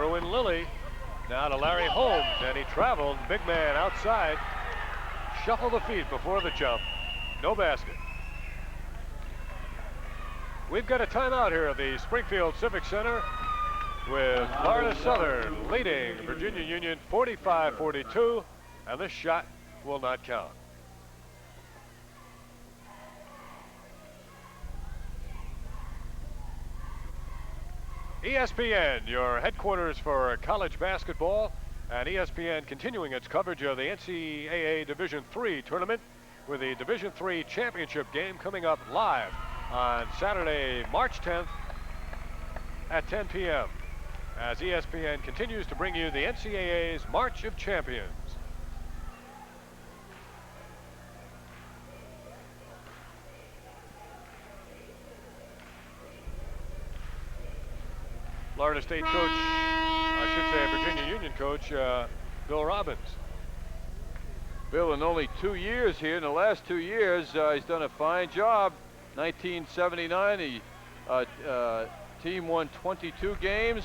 Derwin Lilly. Now to Larry Holmes, and he traveled. Big man outside. Shuffle the feet before the jump. No basket. We've got a timeout here at the Springfield Civic Center with Florida Southern leading Virginia Union 45-42, and this shot will not count. ESPN, your headquarters for college basketball, and ESPN continuing its coverage of the NCAA Division III tournament with the Division III championship game coming up live on Saturday, March 10th at 10 p.m. as ESPN continues to bring you the NCAA's March of Champions. Florida State coach, I should say Virginia Union coach, Bill Robbins. Bill, in only 2 years here, in the last 2 years, he's done a fine job. 1979, the team won 22 games.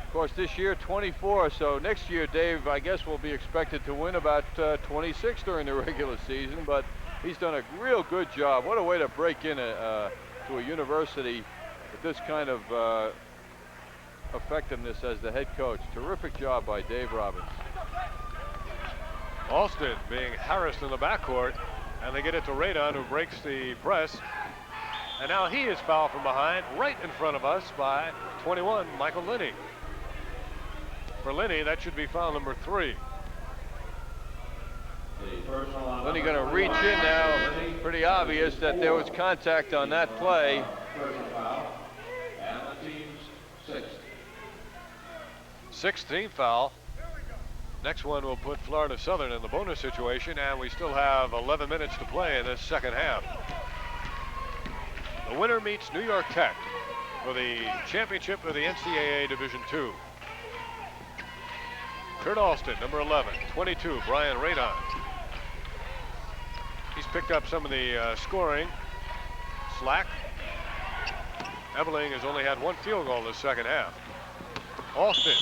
Of course, this year 24. So next year, Dave, I guess we'll be expected to win about 26 during the regular season. But he's done a real good job. What a way to break in to a university with this kind of effectiveness as the head coach. Terrific job by Dave Robbins. Alston being harassed in the backcourt, and they get it to Radon, who breaks the press. And now he is fouled from behind, right in front of us by 21, Michael Linney. For Linney, that should be foul number 3. Linney going to reach in now. Pretty obvious that there was contact on that play. 16th foul. Next one will put Florida Southern in the bonus situation, and we still have 11 minutes to play in this second half. The winner meets New York Tech for the championship of the NCAA Division II. Kurt Alston, number 11. 22, Brian Radon. He's picked up some of the scoring slack. Ebeling has only had 1 field goal this second half. Alston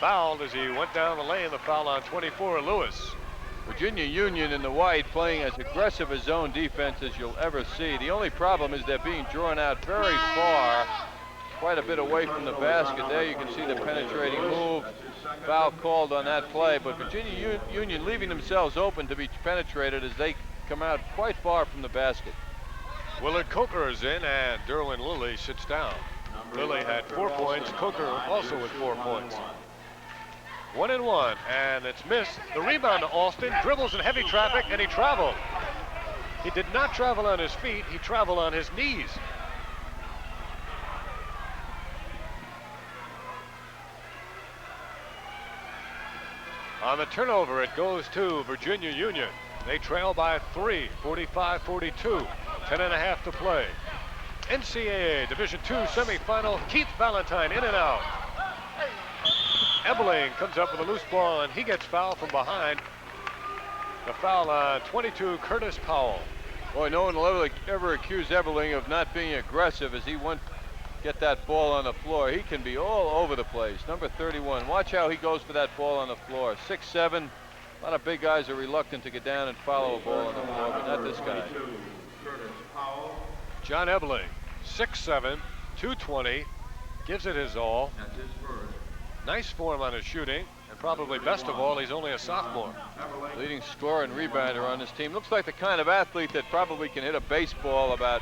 fouled as he went down the lane. The foul on 24, Lewis. Virginia Union in the white playing as aggressive a zone defense as you'll ever see. The only problem is they're being drawn out very far, quite a bit away from the basket. There you can see the penetrating move. Foul called on that play, but Virginia Union leaving themselves open to be penetrated as they come out quite far from the basket. Willard Coker is in, and Derwin Lilly sits down. Lilly had 4 points. Coker also with 4 points. 1 and 1, and it's missed. The rebound to Alston, dribbles in heavy traffic, and he traveled. He did not travel on his feet, he traveled on his knees. On the turnover, it goes to Virginia Union. They trail by 3, 45-42, 10.5 to play. NCAA Division II semifinal, Keith Valentine in and out. Ebeling comes up with a loose ball, and he gets fouled from behind. The foul on 22, Curtis Powell. Boy, no one will ever accuse Ebeling of not being aggressive as he went get that ball on the floor. He can be all over the place. Number 31, watch how he goes for that ball on the floor. 6'7", a lot of big guys are reluctant to get down and follow a ball on the floor, but not this guy. John Ebeling, 6'7", 220, gives it his all. Nice form on his shooting, and probably best of all, he's only a sophomore. Leading scorer and rebounder on this team. Looks like the kind of athlete that probably can hit a baseball about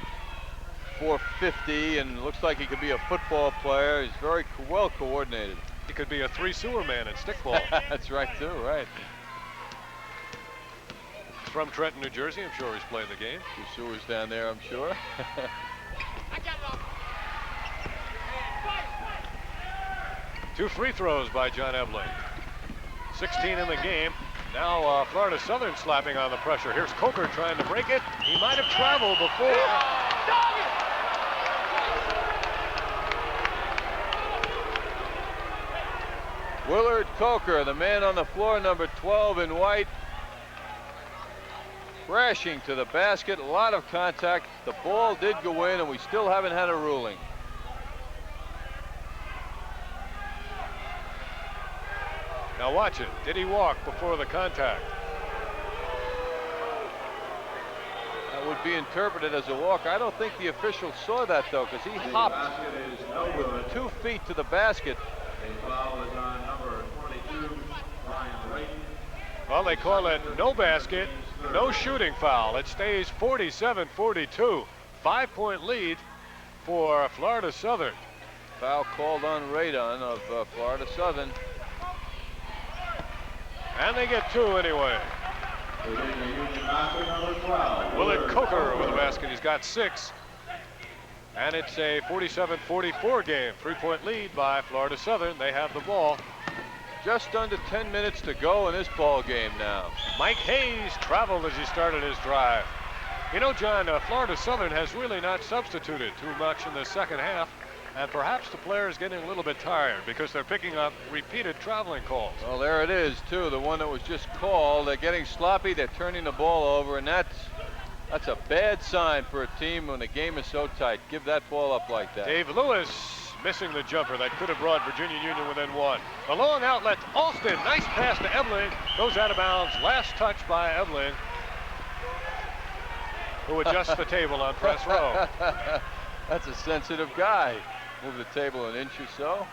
450, and looks like he could be a football player. He's very well coordinated. He could be a 3 sewer man in stickball. That's right, too, right. He's from Trenton, New Jersey. I'm sure he's played the game. 2 sewers down there, I'm sure. Two free throws by John Ebeling. 16 in the game. Now Florida Southern slapping on the pressure. Here's Coker trying to break it. He might have traveled before. Willard Coker, the man on the floor, number 12 in white, crashing to the basket. A lot of contact. The ball did go in, and we still haven't had a ruling. Now watch it. Did he walk before the contact? That would be interpreted as a walk. I don't think the official saw that, though, because he hopped with 2 feet to the basket. Well, they call it no basket, no shooting foul. It stays 47-42. 5-point lead for Florida Southern. Foul called on Radon of Florida Southern. And they get 2 anyway. Willard Coker with a basket. He's got 6. And it's a 47-44 game. 3-point lead by Florida Southern. They have the ball. Just under 10 minutes to go in this ball game now. Mike Hayes traveled as he started his drive. You know, John, Florida Southern has really not substituted too much in the second half. And perhaps the players getting a little bit tired because they're picking up repeated traveling calls. Well, there it is, too. The one that was just called. They're getting sloppy. They're turning the ball over. And that's a bad sign for a team when the game is so tight. Give that ball up like that. Dave Lewis missing the jumper that could have brought Virginia Union within 1. A long outlet. Alston. Nice pass to Evelyn. Goes out of bounds. Last touch by Evelyn, who adjusts the table on press row. That's a sensitive guy. Move the table an inch or so.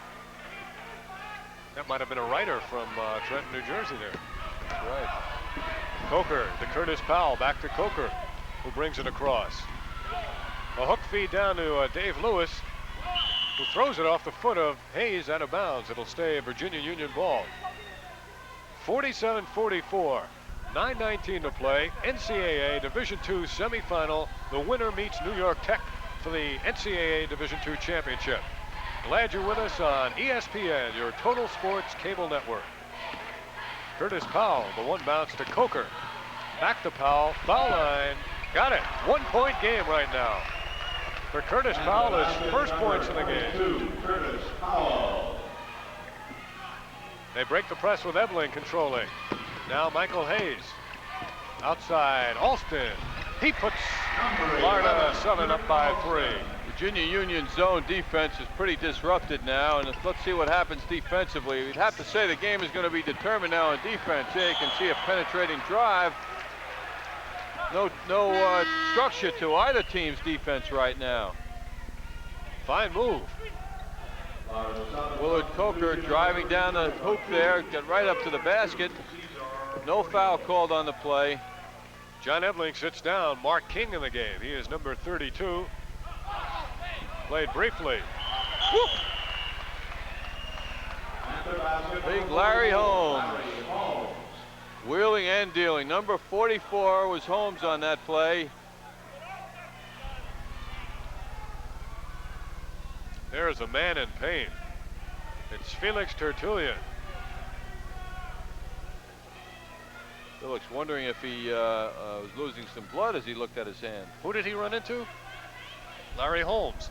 That might have been a writer from Trenton, New Jersey there. That's right. Coker to Curtis Powell. Back to Coker, who brings it across. A hook feed down to Dave Lewis, who throws it off the foot of Hayes out of bounds. It'll stay a Virginia Union ball. 47-44. 9:19 to play. NCAA Division II semifinal. The winner meets New York Tech for the NCAA Division II championship. Glad you're with us on ESPN, your total sports cable network. Curtis Powell, the one bounce to Coker. Back to Powell, foul line. Got it. 1-point game right now. For Curtis Powell, his first points in the game. Curtis Powell. They break the press with Evelyn controlling. Now Michael Hayes. Outside, Alston. He puts Florida Southern up by 3. Virginia Union zone defense is pretty disrupted now, and let's see what happens defensively. We'd have to say the game is going to be determined now on defense. Here you can see a penetrating drive. No structure to either team's defense right now. Fine move. Willard Coker driving down the hoop there, got right up to the basket. No foul called on the play. John Ebling sits down. Mark King in the game. He is number 32. Played briefly. Whoop. Big Larry Holmes. Wheeling and dealing. Number 44 was Holmes on that play. There's a man in pain. It's Felix Tertullian. Felix wondering if he was losing some blood as he looked at his hand. Who did he run into? Larry Holmes.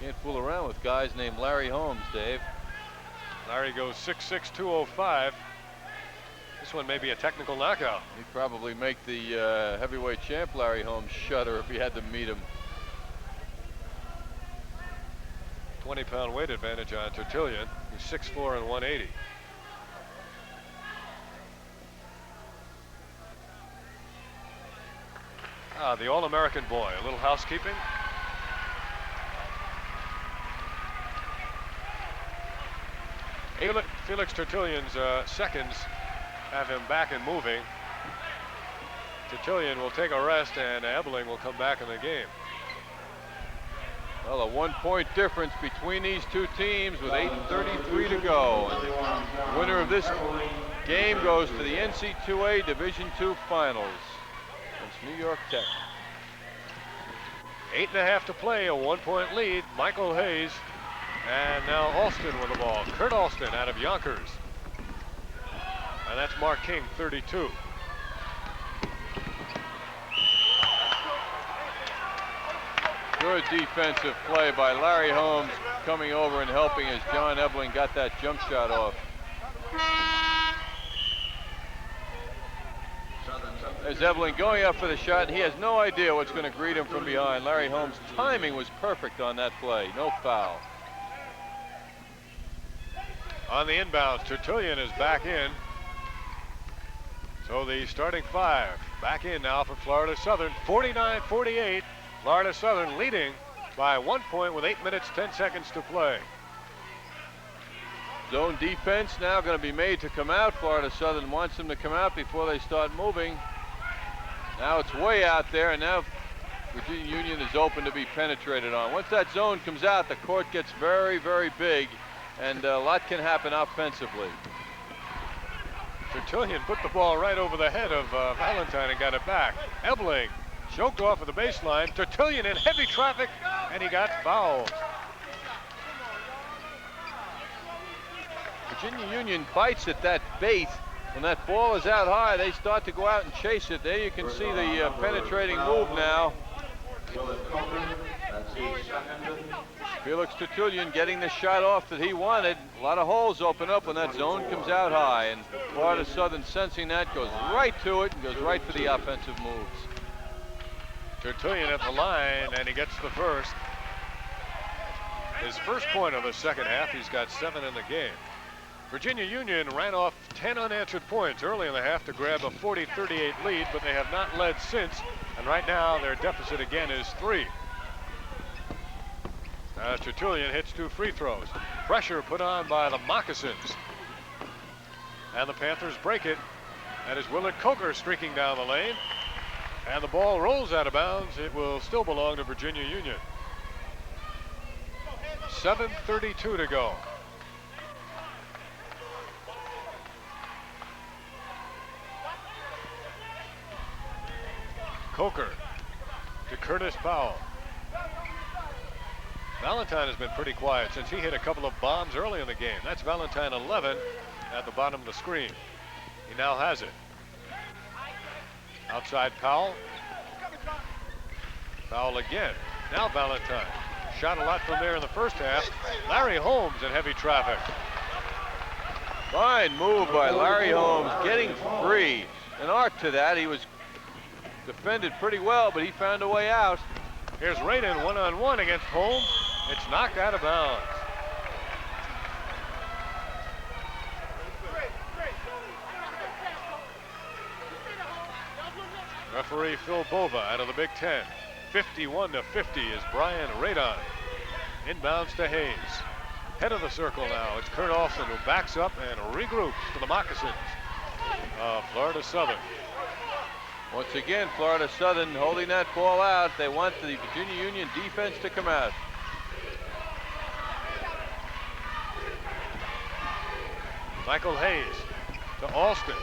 Can't fool around with guys named Larry Holmes, Dave. Larry goes 6'6", 205. This one may be a technical knockout. He'd probably make the heavyweight champ Larry Holmes shudder if he had to meet him. 20-pound weight advantage on Tertullian. He's 6'4" and 180. The All-American boy. A little housekeeping. Felix Tertullian's seconds have him back and moving. Tertullian will take a rest, and Ebeling will come back in the game. Well, a 1-point difference between these two teams with 8:33 to go. And the winner of this game goes to the NC2A Division II Finals against New York Tech. 8.5 to play, a 1-point lead. Michael Hayes, and now Alston with the ball. Kurt Alston out of Yonkers. And that's Mark King, 32. Good defensive play by Larry Holmes coming over and helping as John Ebeling got that jump shot off. There's Ebeling going up for the shot. He has no idea what's going to greet him from behind. Larry Holmes' timing was perfect on that play. No foul. On the inbounds, Tertullian is back in. So the starting five back in now for Florida Southern. 49-48. Florida Southern leading by 1 point with 8 minutes, 10 seconds to play. Zone defense now going to be made to come out. Florida Southern wants them to come out before they start moving. Now it's way out there, and now Virginia Union is open to be penetrated on. Once that zone comes out, the court gets very, very big, and a lot can happen offensively. Tertullian put the ball right over the head of Valentine and got it back. Ebling choked off of the baseline. Tertullian in heavy traffic, and he got fouled. Virginia Union bites at that bait. When that ball is out high, they start to go out and chase it. There you can see the penetrating move now. Felix Tertullian getting the shot off that he wanted. A lot of holes open up when that zone comes out high, and Florida Southern, sensing that, goes right to it and goes right for the offensive moves. Tertullian at the line, and he gets the first. His first point of the second half. He's got 7 in the game. Virginia Union ran off 10 unanswered points early in the half to grab a 40-38 lead, but they have not led since, and right now their deficit again is 3. Tertullian hits 2 free throws. Pressure put on by the Moccasins. And the Panthers break it. That is Willard Coker streaking down the lane. And the ball rolls out of bounds. It will still belong to Virginia Union. 7:32 to go. Coker to Curtis Powell. Valentine has been pretty quiet since he hit a couple of bombs early in the game. That's Valentine 11 at the bottom of the screen. He now has it. Outside Powell. Powell again. Now Valentine. Shot a lot from there in the first half. Larry Holmes in heavy traffic. Fine move by Larry Holmes, getting free. An art to that. He was defended pretty well, but he found a way out. Here's Radin one-on-one against Holmes. It's knocked out of bounds. Referee Phil Bova out of the Big Ten. 51-50 is Brian Radon. Inbounds to Hayes. Head of the circle now. It's Kurt Olson who backs up and regroups for the Moccasins. Florida Southern. Once again, Florida Southern holding that ball out. They want the Virginia Union defense to come out. Michael Hayes to Alston.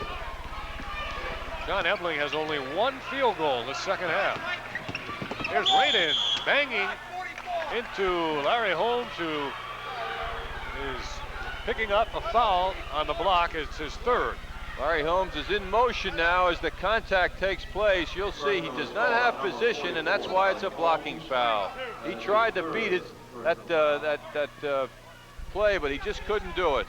John Ebling has only 1 field goal in the second half. Here's Radin banging into Larry Holmes, who is picking up a foul on the block. It's his 3rd. Larry Holmes is in motion now as the contact takes place. You'll see he does not have position, and that's why it's a blocking foul. He tried to beat that play, but he just couldn't do it.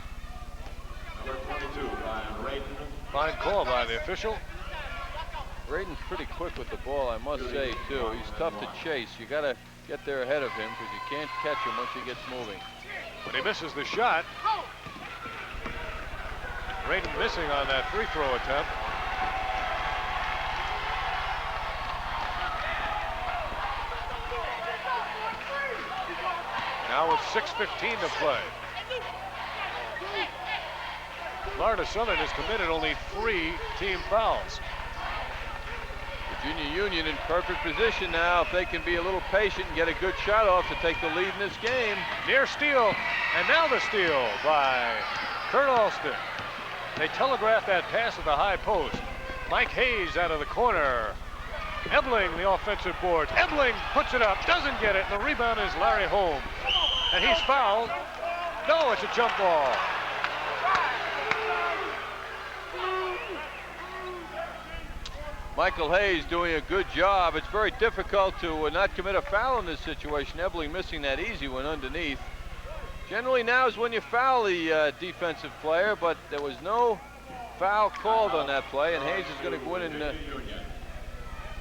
Number 22, Brian Radin. Fine call by the official. Radin's pretty quick with the ball, I must say, too. He's tough to chase. You got to get there ahead of him because you can't catch him once he gets moving. But he misses the shot. Radin missing on that free throw attempt. Now with 6:15 to play. Florida Southern has committed only 3 team fouls. Virginia Union in perfect position now. If they can be a little patient and get a good shot off to take the lead in this game. Near steal, and now the steal by Kurt Alston. They telegraphed that pass at the high post. Mike Hayes out of the corner. Ebling, the offensive boards. Ebling puts it up, doesn't get it, and the rebound is Larry Holmes. And he's fouled. No, it's a jump ball. Michael Hayes doing a good job. It's very difficult to not commit a foul in this situation. Ebling missing that easy one underneath. Generally now is when you foul the defensive player, but there was no foul called on that play, and Hayes is going to go in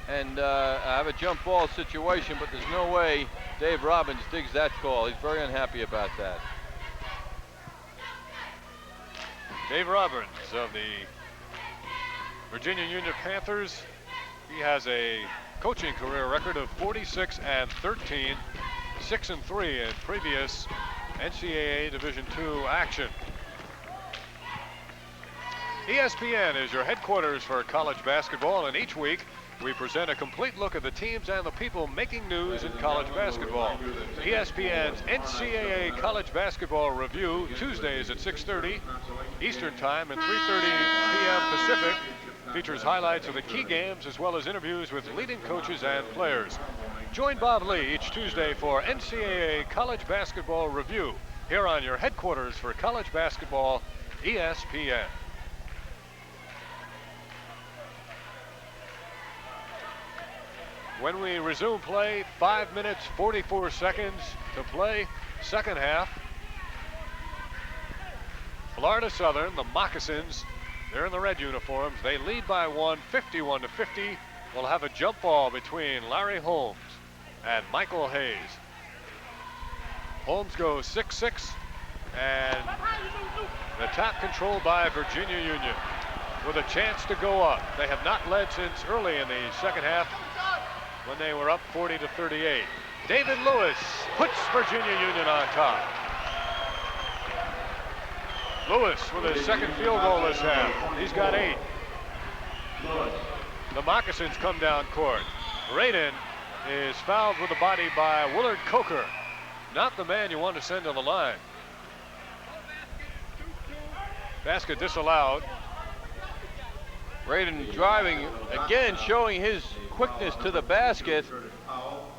and have a jump ball situation, but there's no way Dave Robbins digs that call. He's very unhappy about that. Dave Roberts of the Virginia Union Panthers. He has a coaching career record of 46-13, 6-3 in previous NCAA Division II action. ESPN is your headquarters for college basketball, and each week we present a complete look at the teams and the people making news in college basketball. ESPN's NCAA College Basketball Review, Tuesdays at 6:30 Eastern Time and 3:30 p.m. Pacific, features highlights of the key games as well as interviews with leading coaches and players. Join Bob Lee each Tuesday for NCAA College Basketball Review here on your headquarters for college basketball, ESPN. When we resume play, 5 minutes, 44 seconds to play, second half. Florida Southern, the Moccasins, they're in the red uniforms. They lead by one, 51-50. We'll have a jump ball between Larry Holmes and Michael Hayes. Holmes goes 6-6, and the tap controlled by Virginia Union with a chance to go up. They have not led since early in the second half when they were up 40-38. David Lewis puts Virginia Union on top. Lewis with his second field goal this half. He's got 8. The Moccasins come down court. Radin is fouled with the body by Willard Coker. Not the man you want to send to the line. Basket disallowed. Radin driving again, showing his quickness to the basket,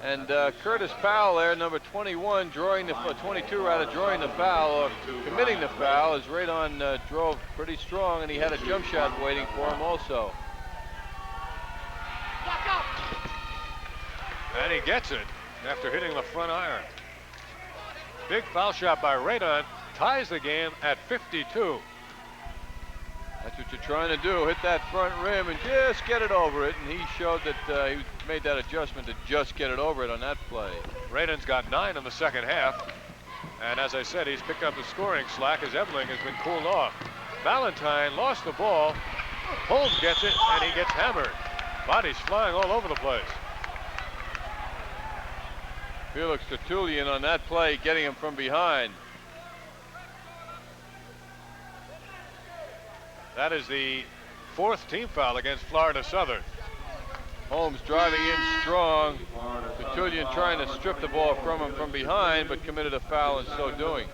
and Curtis Powell there, number 21, drawing the 22 rather, drawing the foul or committing the foul, as Radin drove pretty strong, and he had a jump shot waiting for him also. And he gets it after hitting the front iron. Big foul shot by Radin ties the game at 52. That's what you're trying to do, hit that front rim and just get it over it. And he showed that he made that adjustment to just get it over it on that play. Radin's got 9 in the second half. And as I said, he's picked up the scoring slack as Ebeling has been cooled off. Valentine lost the ball. Holmes gets it, and he gets hammered. Bodies flying all over the place. Felix Tertullian on that play, getting him from behind. That is the 4th team foul against Florida Southern. Holmes driving in strong. Tertullian trying to strip the ball from him from behind, but committed a foul in so doing.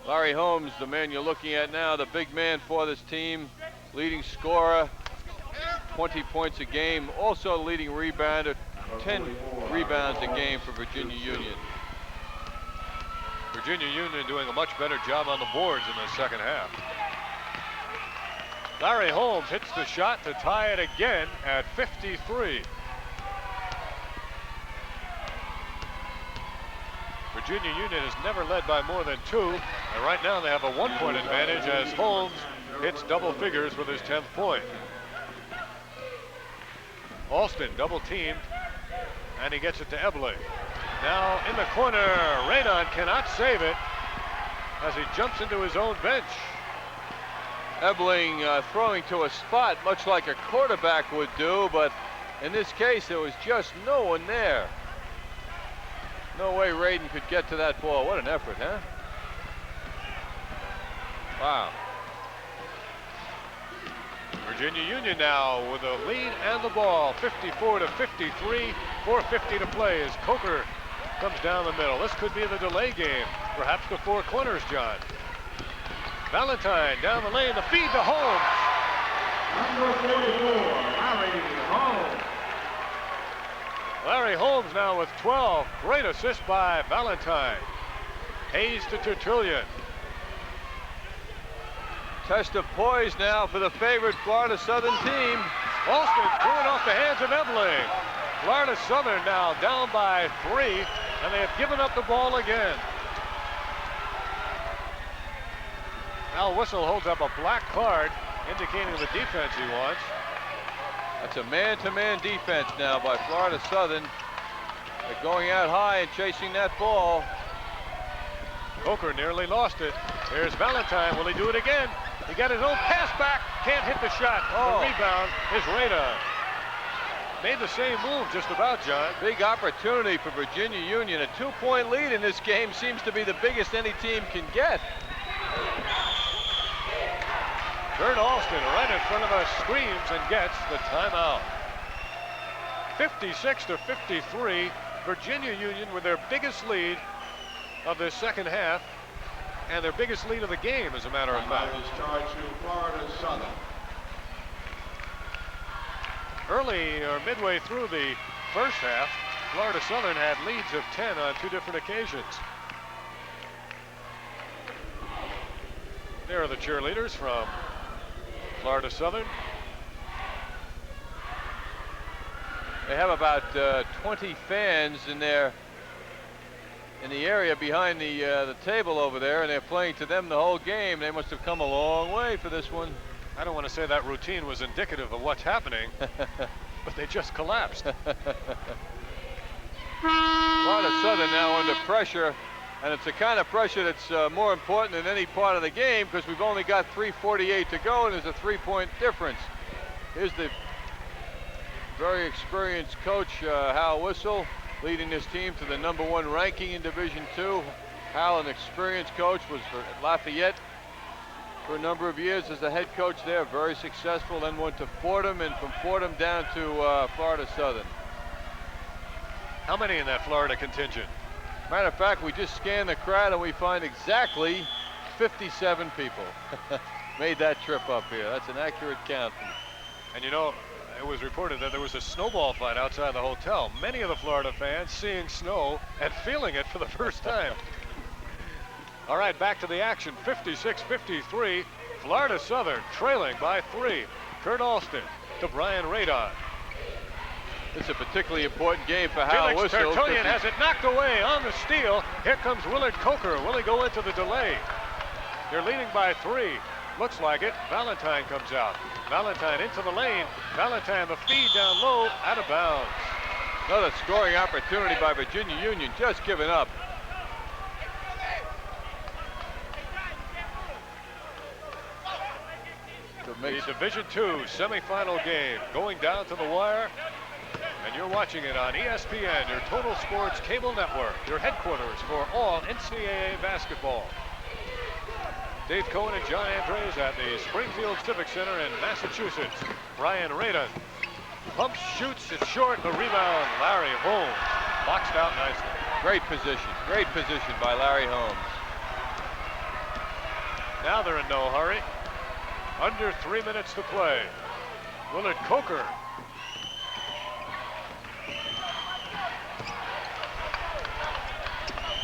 Larry Holmes, the man you're looking at now, the big man for this team, leading scorer, 20 points a game, also leading rebounder, 10 rebounds a game for Virginia Union. Virginia Union doing a much better job on the boards in the second half. Larry Holmes hits the shot to tie it again at 53. Virginia Union has never led by more than 2, and right now they have a 1-point advantage as Holmes hits double figures with his 10th point. Alston double teamed, and he gets it to Ebeling. Now in the corner, Radin cannot save it as he jumps into his own bench. Ebeling throwing to a spot much like a quarterback would do, but in this case there was just no one there. No way Radin could get to that ball. What an effort, huh? Wow. Virginia Union now with a lead and the ball, 54-53, 4:50 to play as Coker comes down the middle. This could be the delay game, perhaps the 4 corners, John. Valentine down the lane, the feed to Holmes. Number 44, Larry Holmes. Larry Holmes now with 12. Great assist by Valentine. Hayes to Tertullian. Test of poise now for the favored Florida Southern team. Alston threw it off the hands of Ebeling. Florida Southern now down by 3, and they have given up the ball again. Al Whistle holds up a black card indicating the defense he wants. That's a man-to-man defense now by Florida Southern. They're going out high and chasing that ball. Coker nearly lost it. Here's Valentine. Will he do it again? He got his own pass back. Can't hit the shot. Oh. The rebound is Radon. Made the same move just about, John. Big opportunity for Virginia Union. A 2-point lead in this game seems to be the biggest any team can get. Kurt Alston right in front of us screams and gets the timeout. 56-53. Virginia Union with their biggest lead of the second half and their biggest lead of the game, as a matter of fact. Is charged to Florida Southern. Early or midway through the first half, Florida Southern had leads of 10 on 2 different occasions. There are the cheerleaders from Florida Southern. They have about 20 fans in the area behind the table over there, and they're playing to them the whole game. They must have come a long way for this one. I don't want to say that routine was indicative of what's happening, but they just collapsed. Florida Southern now under pressure, and it's the kind of pressure that's more important than any part of the game, because we've only got 3:48 to go, and there's a 3-point difference. Here's the very experienced coach, Hal Whistle, leading this team to the #1 ranking in Division II. Hal, an experienced coach, was for Lafayette for a number of years as the head coach there, very successful, then went to Fordham, and from Fordham down to Florida Southern. How many in that Florida contingent? Matter of fact, we just scanned the crowd and we find exactly 57 people made that trip up here. That's an accurate count. And you know, it was reported that there was a snowball fight outside the hotel. Many of the Florida fans seeing snow and feeling it for the first time. All right, back to the action. 56-53. Florida Southern trailing by 3. Kurt Alston to Brian Radon. It's a particularly important game for Hal Felix Whistle. Tertullian has it knocked away on the steal. Here comes Willard Coker. Will he go into the delay? They're leading by 3. Looks like it. Valentine comes out. Valentine into the lane. Valentine, the feed down low, out of bounds. Another scoring opportunity by Virginia Union, just giving up. The Division II semifinal game going down to the wire. And you're watching it on ESPN, your Total Sports Cable Network, your headquarters for all NCAA basketball. Dave Cohen and John Andres at the Springfield Civic Center in Massachusetts. Brian Radon pumps, shoots, it's short, the rebound, Larry Holmes. Boxed out nicely. Great position by Larry Holmes. Now they're in no hurry. Under 3 minutes to play. Willard Coker.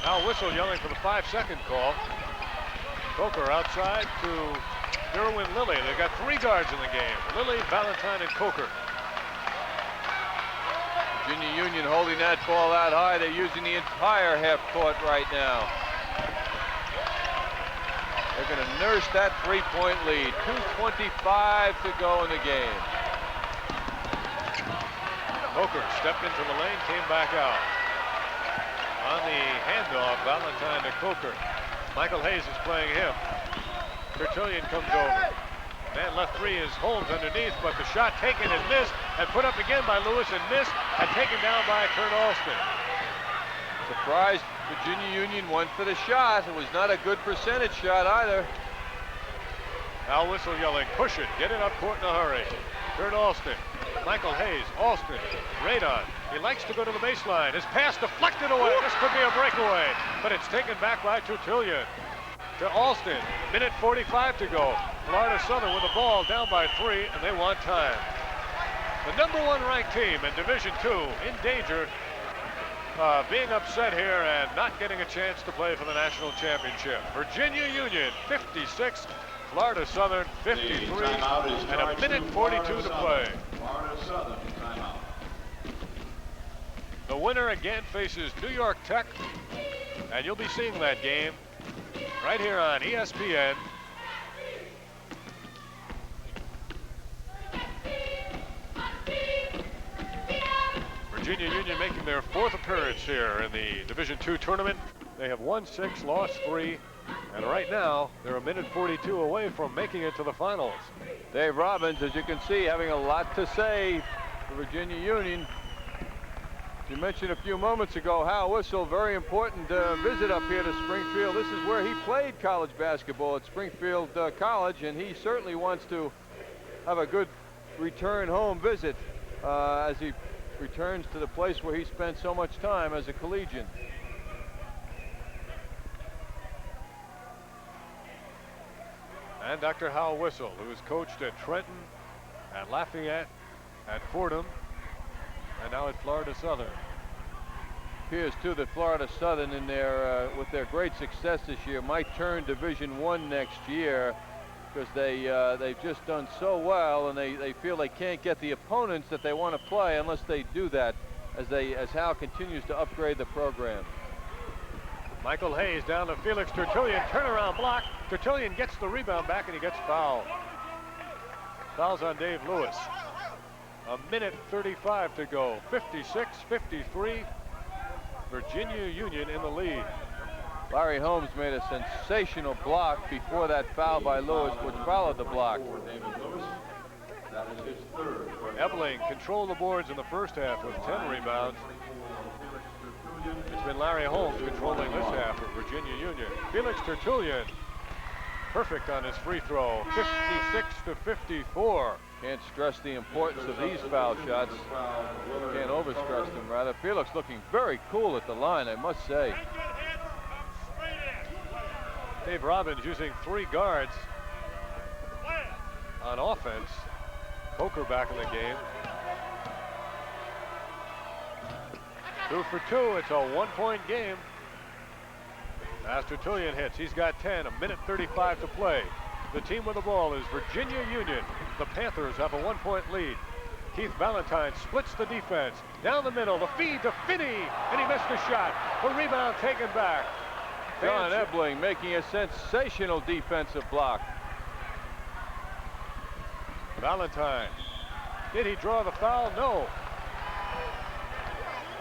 Now Whistle yelling for the 5-second call. Coker outside to Derwin Lilly. They've got 3 guards in the game. Lilly, Valentine, and Coker. Virginia Union holding that ball out high. They're using the entire half court right now. They're going to nurse that 3-point lead. 2:25 to go in the game. Coker stepped into the lane, came back out. On the handoff, Valentine to Coker. Michael Hayes is playing him. Tertullian comes over. Man left 3 is Holmes underneath, but the shot taken and missed, and put up again by Lewis and missed, and taken down by Kurt Alston. Surprised Virginia Union went for the shot. It was not a good percentage shot either. Al Whistle yelling, push it, get it up court in a hurry. Kurt Alston, Michael Hayes, Alston, Radon. He likes to go to the baseline. His pass deflected away. This could be a breakaway, but it's taken back by Tertullian. To Alston, minute 45 to go. Florida Southern with the ball down by 3, and they want time. The #1 ranked team in Division II in danger being upset here and not getting a chance to play for the national championship. Virginia Union 56, Florida Southern 53, and a minute 42 to play. Florida Southern timeout. The winner again faces New York Tech, and you'll be seeing that game right here on ESPN. Virginia Union making their 4th appearance here in the Division II tournament. They have won 6, lost 3, and right now they're a minute 42 away from making it to the finals. Dave Robbins, as you can see, having a lot to say for Virginia Union. You mentioned a few moments ago, Hal Whistle, very important visit up here to Springfield. This is where he played college basketball at Springfield College, and he certainly wants to have a good return home visit as he returns to the place where he spent so much time as a collegian. And Dr. Hal Whistle, who has coached at Trenton, at Lafayette, at Fordham, and now at Florida Southern. Appears too that Florida Southern, in their with their great success this year, might turn Division I next year, because they've just done so well, and they feel they can't get the opponents that they want to play unless they do that, as Hal continues to upgrade the program. Michael Hayes down to Felix Tertullian, turnaround block. Tertullian gets the rebound back and he gets fouled. Fouls on Dave Lewis. A minute 35 to go. 56-53. Virginia Union in the lead. Larry Holmes made a sensational block before that foul by Lewis, which followed the block. That is his third. Ebling controlled the boards in the first half with 10 rebounds. It's been Larry Holmes controlling this half of Virginia Union. Felix Tertullian, perfect on his free throw, 56-54. Can't stress the importance of these foul shots. Can't overstress them, rather. Felix looking very cool at the line, I must say. Dave Robbins using 3 guards on offense. Coker back in the game. 2 for 2, it's a 1-point game. As Tertullian hits, he's got 10, a minute 35 to play. The team with the ball is Virginia Union. The Panthers have a 1-point lead. Keith Valentine splits the defense. Down the middle, the feed to Finney, and he missed the shot. The rebound taken back. John Ebling making a sensational defensive block. Valentine, did he draw the foul? No.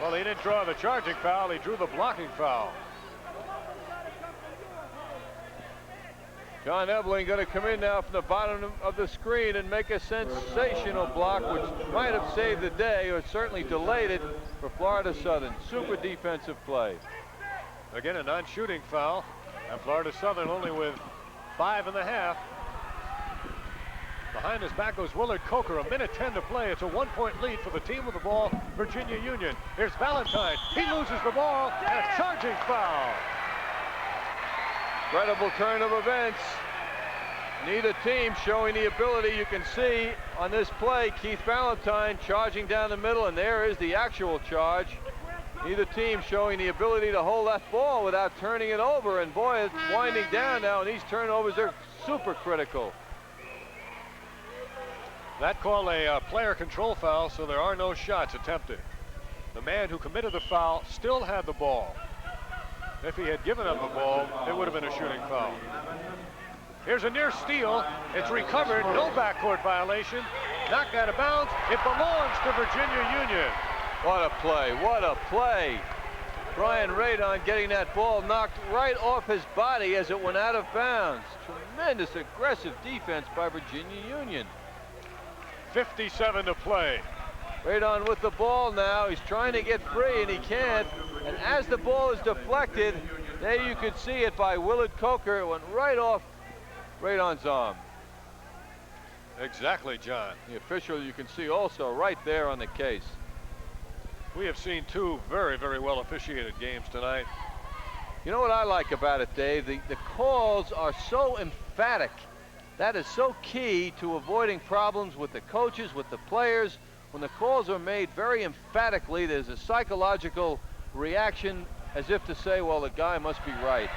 Well, he didn't draw the charging foul, he drew the blocking foul. John Ebling going to come in now from the bottom of the screen and make a sensational block, which might have saved the day, or certainly delayed it for Florida Southern. Super defensive play. Again, a non-shooting foul, and Florida Southern only with 5.5. Behind his back goes Willard Coker, a minute 10 to play. It's a 1-point lead for the team with the ball, Virginia Union. Here's Valentine, he loses the ball, and a charging foul. Incredible turn of events. Neither team showing the ability. You can see on this play, Keith Valentine charging down the middle, and there is the actual charge. Neither team showing the ability to hold that ball without turning it over, and boy, it's winding down now, and these turnovers are super critical. That called a player control foul, so there are no shots attempted. The man who committed the foul still had the ball. If he had given up the ball, it would have been a shooting foul. Here's a near steal. It's recovered, no backcourt violation. Knocked out of bounds. It belongs to Virginia Union. What a play, what a play. Brian Radon getting that ball knocked right off his body as it went out of bounds. Tremendous aggressive defense by Virginia Union. 57 to play. Radon with the ball now. He's trying to get free and he can't. And as the ball is deflected, there you could see it by Willard Coker. It went right off Radon's arm. Exactly, John. The official you can see also right there on the case. We have seen 2 very, very well officiated games tonight. You know what I like about it, Dave? The calls are so emphatic. That is so key to avoiding problems with the coaches, with the players. When the calls are made very emphatically, there's a psychological reaction as if to say, well, the guy must be right.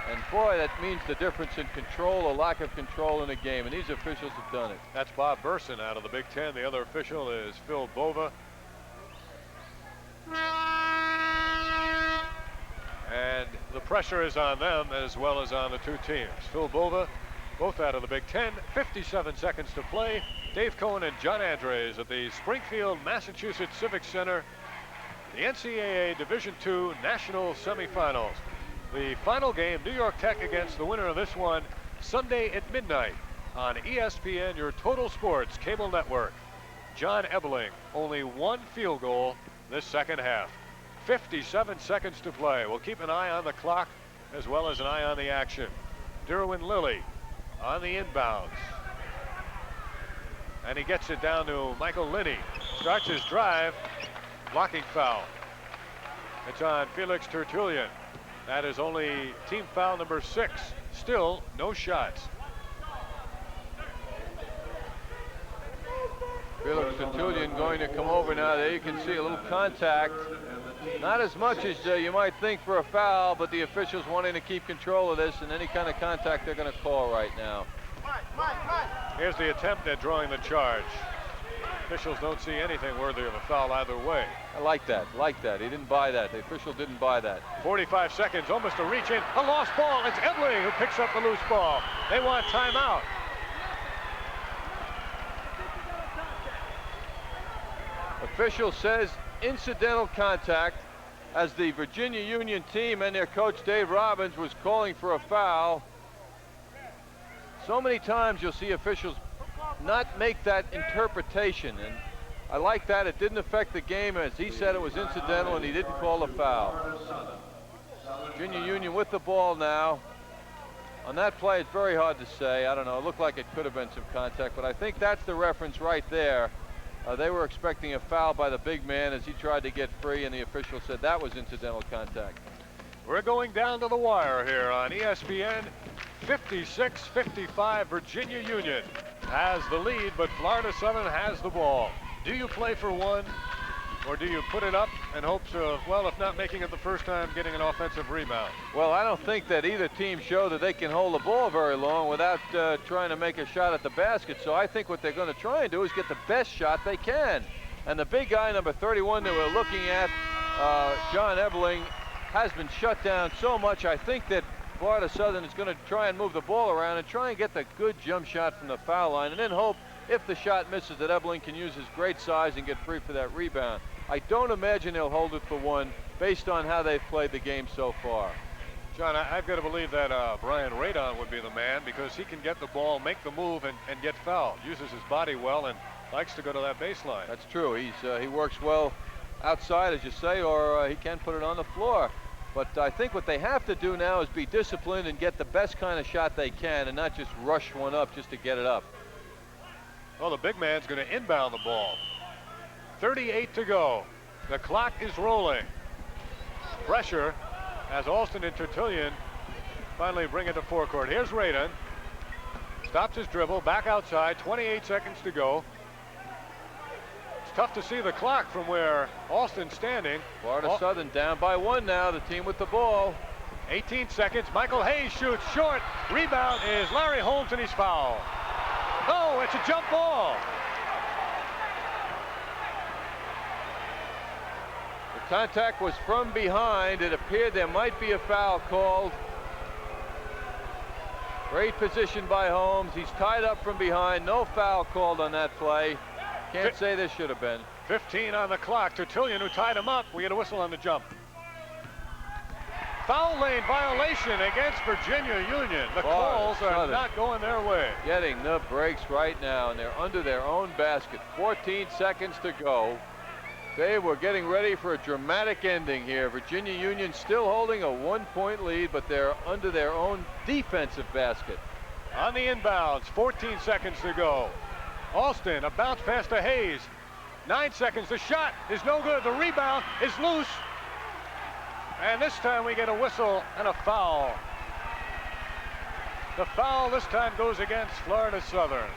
And boy, that means the difference in control or lack of control in a game, and these officials have done it. That's Bob Burson out of the Big Ten. The other official is Phil Bova. And the pressure is on them as well as on the 2 teams. Phil Bova, both out of the Big Ten. 57 seconds to play. Dave Cohen and John Andres at the Springfield, Massachusetts Civic Center. The NCAA Division II National Semifinals. The final game, New York Tech against the winner of this one, Sunday at midnight on ESPN, your total sports cable network. John Ebeling, only one field goal this second half. 57 seconds to play. We'll keep an eye on the clock as well as an eye on the action. Derwin Lilly on the inbounds. And he gets it down to Michael Linney. Starts his drive. Blocking foul. It's on Felix Tertullian. That is only team foul number 6. Still no shots. Felix Tertullian going to come over now. There you can see a little contact. Not as much as you might think for a foul, but the officials wanting to keep control of this, and any kind of contact they're going to call right now. Here's the attempt at drawing the charge. Officials don't see anything worthy of a foul either way. I like that. He didn't buy that. The official didn't buy that. 45 seconds, almost a reach in. A lost ball. It's Ebeling who picks up the loose ball. They want timeout. Official says incidental contact as the Virginia Union team and their coach Dave Robbins was calling for a foul. So many times you'll see officials not make that interpretation, and I like that. It didn't affect the game, as he said it was incidental and he didn't call a foul. Virginia Union with the ball now. On that play, it's very hard to say. I don't know, it looked like it could have been some contact, but I think that's the reference right there. They were expecting a foul by the big man as he tried to get free, and the official said that was incidental contact. We're going down to the wire here on ESPN. 56-55, Virginia Union has the lead, but Florida Southern has the ball. Do you play for one, or do you put it up and hope to, well, if not making it the first time, getting an offensive rebound? Well, I don't think that either team showed that they can hold the ball very long without trying to make a shot at the basket. So I think what they're going to try and do is get the best shot they can. And the big guy, number 31, that we're looking at, John Ebeling, has been shut down so much. I think that Florida Southern is going to try and move the ball around and try and get the good jump shot from the foul line, and then hope if the shot misses that Ebeling can use his great size and get free for that rebound. I don't imagine they'll hold it for one based on how they've played the game so far. John, I've got to believe that Brian Radon would be the man, because he can get the ball, make the move, and get fouled. Uses his body well and likes to go to that baseline. That's true. He works well outside, as you say, or he can put it on the floor. But I think what they have to do now is be disciplined and get the best kind of shot they can and not just rush one up just to get it up. Well, the big man's going to inbound the ball. 38 to go. The clock is rolling. Pressure as Alston and Tertullian finally bring it to forecourt. Here's Radon. Stops his dribble, back outside, 28 seconds to go. It's tough to see the clock from where Alston's standing. Florida Southern down by one now, the team with the ball. 18 seconds, Michael Hayes shoots short. Rebound is Larry Holmes, and he's fouled. Oh, it's a jump ball. The contact was from behind. It appeared there might be a foul called. Great position by Holmes. He's tied up from behind. No foul called on that play. Can't say there should have been. 15 on the clock. Tertullian, who tied him up. We get a whistle on the jump. Foul lane violation against Virginia Union. The calls are not going their way. Getting the breaks right now, and they're under their own basket. 14 seconds to go. They were getting ready for a dramatic ending here. Virginia Union still holding a 1-point lead, but they're under their own defensive basket. On the inbounds, 14 seconds to go. Alston, a bounce pass to Hayes. 9 seconds, the shot is no good. The rebound is loose. And this time we get a whistle and a foul. The foul this time goes against Florida Southern.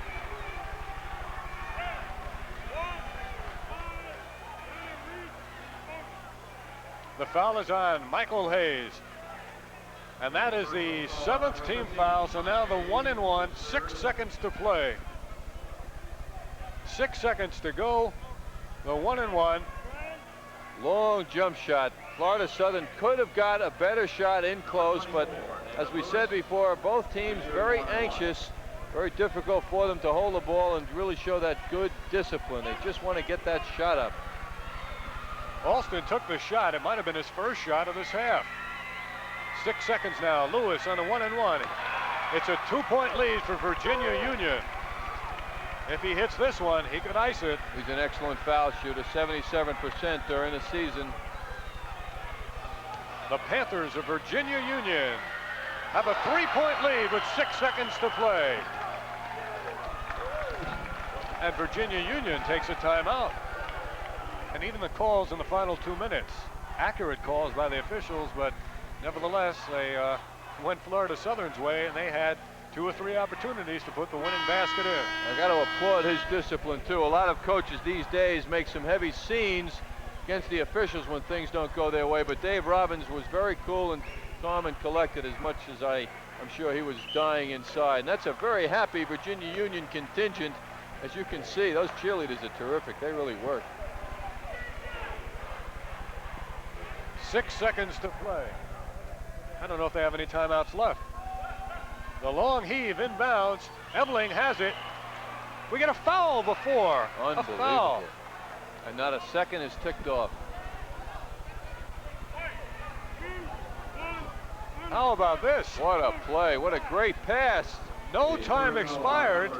The foul is on Michael Hayes. And that is the 7th team foul. So now the 1-and-1, 6 seconds to play. 6 seconds to go. The 1-and-1. Long jump shot. Florida Southern could have got a better shot in close, but as we said before, both teams very anxious. Very difficult for them to hold the ball and really show that good discipline. They just want to get that shot up. Alston took the shot. It might have been his first shot of this half. 6 seconds now. Lewis on the 1-and-1. It's a 2-point lead for Virginia Union. If he hits this one, he could ice it. He's an excellent foul shooter, 77% during the season. The Panthers of Virginia Union have a 3-point lead with 6 seconds to play. And Virginia Union takes a timeout. And even the calls in the final 2 minutes, accurate calls by the officials, but nevertheless, they went Florida Southern's way, and they had 2 or 3 opportunities to put the winning basket in. I got to applaud his discipline too. A lot of coaches these days make some heavy scenes against the officials when things don't go their way, but Dave Robbins was very cool and calm and collected, as much as I'm sure he was dying inside. And that's a very happy Virginia Union contingent. As you can see, those cheerleaders are terrific. They really work. 6 seconds to play. I don't know if they have any timeouts left. The long heave inbounds. Ebeling has it. We get a foul before. Unbelievable. A foul. And not a second is ticked off. How about this? What a play. What a great pass. No time expired.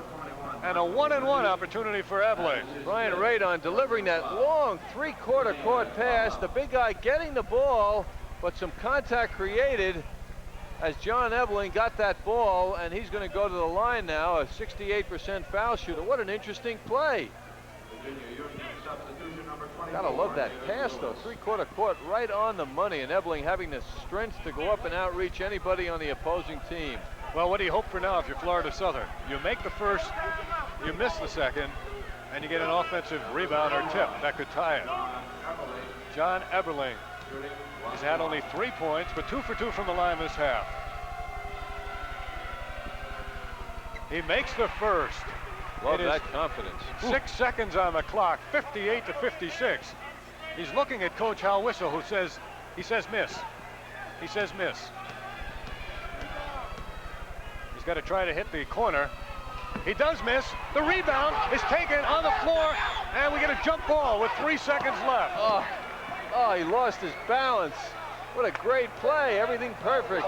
And a 1-and-1 opportunity for Ebeling. Brian Radon delivering that long 3/4 court pass. The big guy getting the ball, but some contact created as John Ebeling got that ball, and he's going to go to the line now, a 68% foul shooter. What an interesting play. Gotta love that pass though, 3/4 court right on the money, and Ebeling having the strength to go up and outreach anybody on the opposing team. Well, what do you hope for now if you're Florida Southern? You make the first, you miss the second, and you get an offensive rebound or tip that could tie it. John Eberling. He's had only 3 points, but 2 for 2 from the line this half. He makes the first. Love that confidence. 6 seconds on the clock, 58-56. He's looking at Coach Hal Whistle, who says, he says miss. He says miss. He's got to try to hit the corner. He does miss. The rebound is taken on the floor, and we get a jump ball with 3 seconds left. Oh, he lost his balance. What a great play. Everything perfect.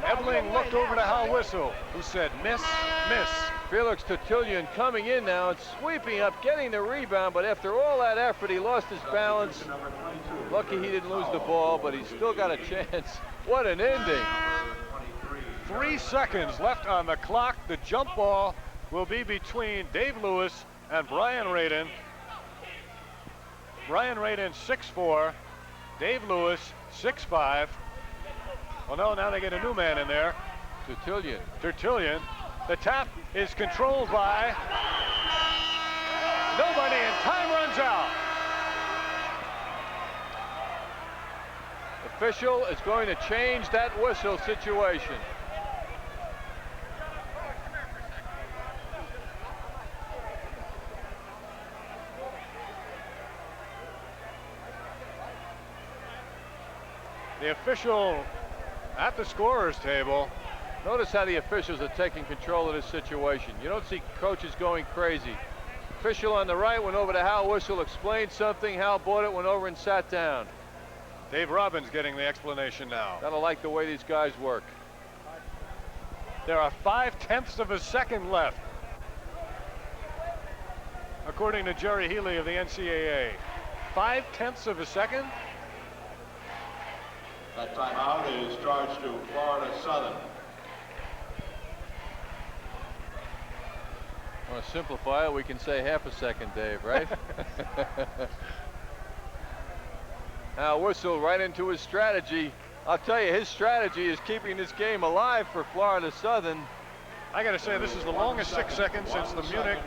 Ebeling looked over to Hal Whistle, who said miss, miss. Felix Tertullian coming in now and sweeping up, getting the rebound, but after all that effort, he lost his balance. Lucky he didn't lose the ball, but he's still got a chance. What an ending. 3 seconds left on the clock. The jump ball will be between Dave Lewis and Brian Radon. Brian Radon 6'4", Dave Lewis 6'5". Well, no, now they get a new man in there. Tertullian. The tap is controlled by nobody, and time runs out. Official is going to change that whistle situation. The official at the scorer's table. Notice how the officials are taking control of this situation. You don't see coaches going crazy. Official on the right went over to Hal Whistle, explained something. Hal bought it, went over and sat down. Dave Robbins getting the explanation now. Gotta like the way these guys work. There are 5/10 of a second left, according to Jerry Healy of the NCAA. 5/10 of a second. That timeout is charged to Florida Southern. I want to simplify it, we can say half a second, Dave, right? Now Whistle right into his strategy. I'll tell you, his strategy is keeping this game alive for Florida Southern. I got to say, this is the longest 6 seconds since the Munich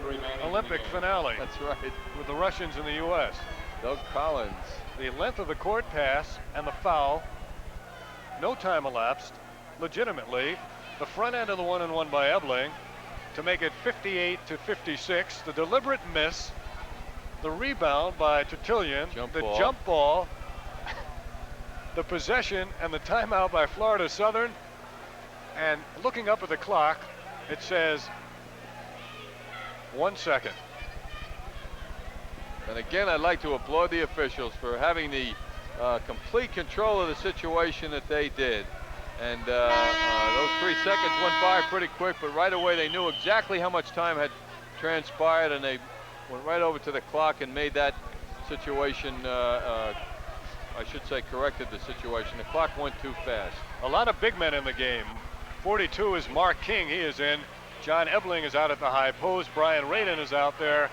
Olympic finale. That's right. With the Russians in the U.S. Doug Collins. The length of the court pass and the foul. No time elapsed. Legitimately, the front end of the 1-and-1 by Ebeling to make it 58-56. The deliberate miss. The rebound by Tertullian. Jump ball. The possession and the timeout by Florida Southern. And looking up at the clock, it says 1 second. And again, I'd like to applaud the officials for having the complete control of the situation that they did. And those 3 seconds went by pretty quick, but right away they knew exactly how much time had transpired, and they went right over to the clock and made that situation, I should say corrected the situation. The clock went too fast. A lot of big men in the game. 42 is Mark King, he is in. John Ebling is out at the high post. Brian Radin is out there.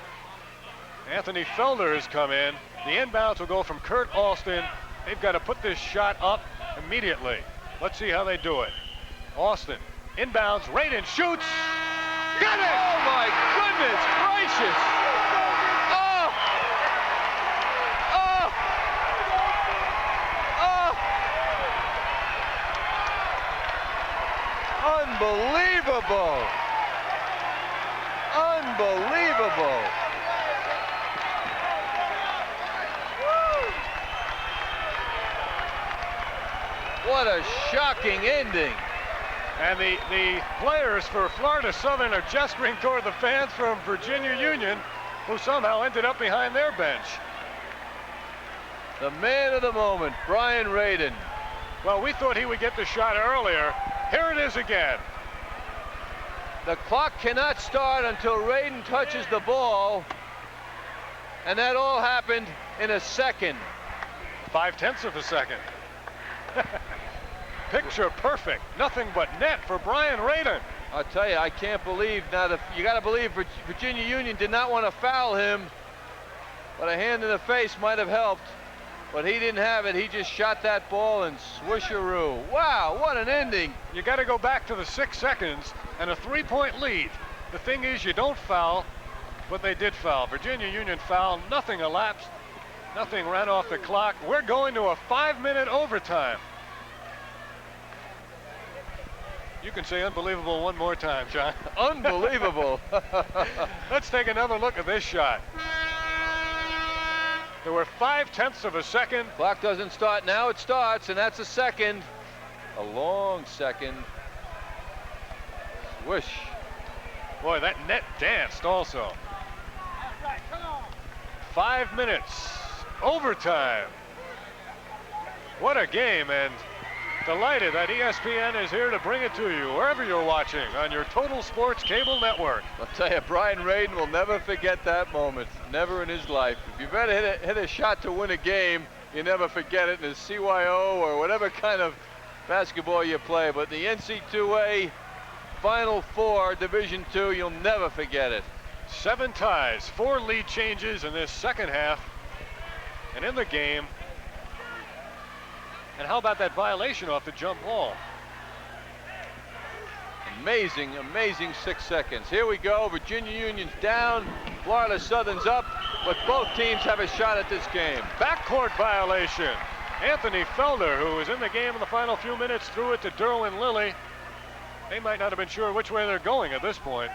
Anthony Felder has come in. The inbounds will go from Kurt Alston. They've got to put this shot up immediately. Let's see how they do it. Alston, inbounds, Radin shoots. Got it! Oh my goodness gracious! Oh! Oh! Oh! Unbelievable! Unbelievable! What a shocking ending. And the players for Florida Southern are gesturing toward the fans from Virginia Union, who somehow ended up behind their bench. The man of the moment, Brian Radin. Well, we thought he would get the shot earlier. Here it is again. The clock cannot start until Radin touches the ball, and that all happened in a second. 0.5 of a second. Picture perfect. Nothing but net for Brian Radin. I'll tell you, I can't believe now that you got to believe Virginia Union did not want to foul him, but a hand in the face might have helped. But he didn't have it. He just shot that ball and swisheroo. Wow, what an ending. You got to go back to the 6 seconds and a 3-point lead. The thing is, you don't foul, but they did foul. Virginia Union fouled. Nothing elapsed. Nothing ran off the clock. We're going to a 5-minute overtime. You can say unbelievable one more time, John. Unbelievable. Let's take another look at this shot. There were 0.5 of a second. Clock doesn't start. Now it starts, and that's a second. A long second. Swish. Boy, that net danced also. 5 minutes. Overtime. What a game, and delighted that ESPN is here to bring it to you wherever you're watching on your Total Sports Cable Network. I'll tell you, Brian Radin will never forget that moment. Never in his life. If you've ever hit a shot to win a game, you never forget it in the CYO or whatever kind of basketball you play. But the NC2A Final Four, Division II, you'll never forget it. 7 ties, 4 lead changes in this second half. And in the game, and how about that violation off the jump ball? Amazing, amazing 6 seconds. Here we go. Virginia Union's down. Florida Southern's up. But both teams have a shot at this game. Backcourt violation. Anthony Felder, who was in the game in the final few minutes, threw it to Derwin Lilly. They might not have been sure which way they're going at this point.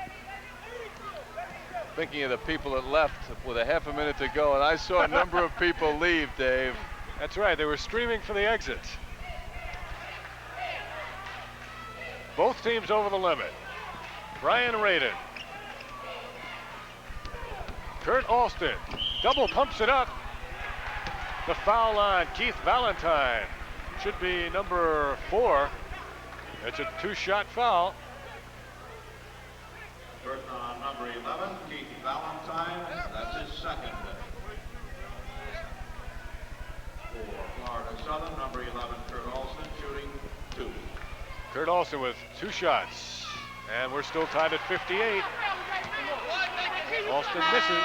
Thinking of the people that left with a half a minute to go, and I saw a number of people leave, Dave. That's right, they were streaming for the exits. Both teams over the limit. Brian Radin. Kurt Alston, double pumps it up. The foul on Keith Valentine. Should be number 4. It's a 2-shot foul. First on number 11, Keith Valentine. That's his second. For Florida Southern, number 11, Kurt Alston, shooting 2. Kurt Alston with 2 shots. And we're still tied at 58. Alston misses.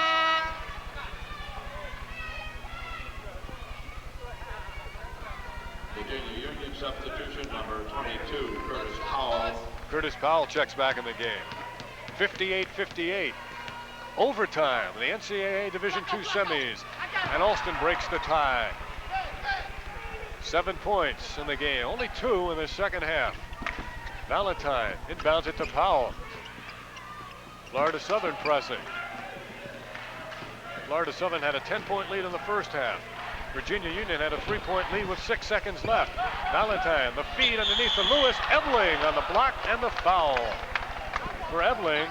Virginia Union substitution, number 22, Curtis Powell. Curtis Powell checks back in the game. 58-58. Overtime, the NCAA Division II semis. And Alston breaks the tie. 7 points in the game, only 2 in the second half. Valentine inbounds it to Powell. Florida Southern pressing. Florida Southern had a 10-point lead in the first half. Virginia Union had a 3-point lead with 6 seconds left. Valentine, the feed underneath to Lewis. Ebling on the block and the foul. For Ebling,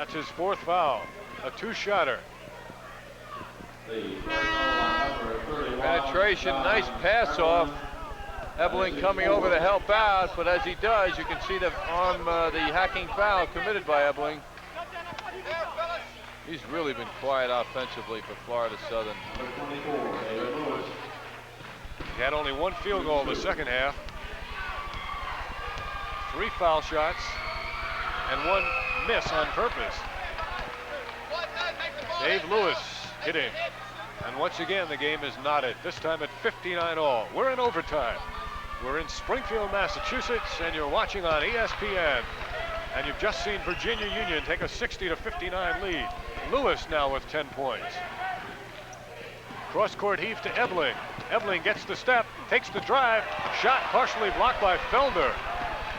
That's his 4th foul. A 2-shotter. Penetration, nice pass off. Ebling coming over to help out, but as he does, you can see the hacking foul committed by Ebling. He's really been quiet offensively for Florida Southern. He had only 1 field goal in the second half. 3 foul shots and 1 miss on purpose. Dave Lewis hitting. And once again, the game is knotted, this time at 59 all. We're in overtime. We're in Springfield, Massachusetts, and you're watching on ESPN. And you've just seen Virginia Union take a 60-59 lead. Lewis now with 10 points. Cross-court heave to Ebling. Ebling gets the step, takes the drive. Shot partially blocked by Felder.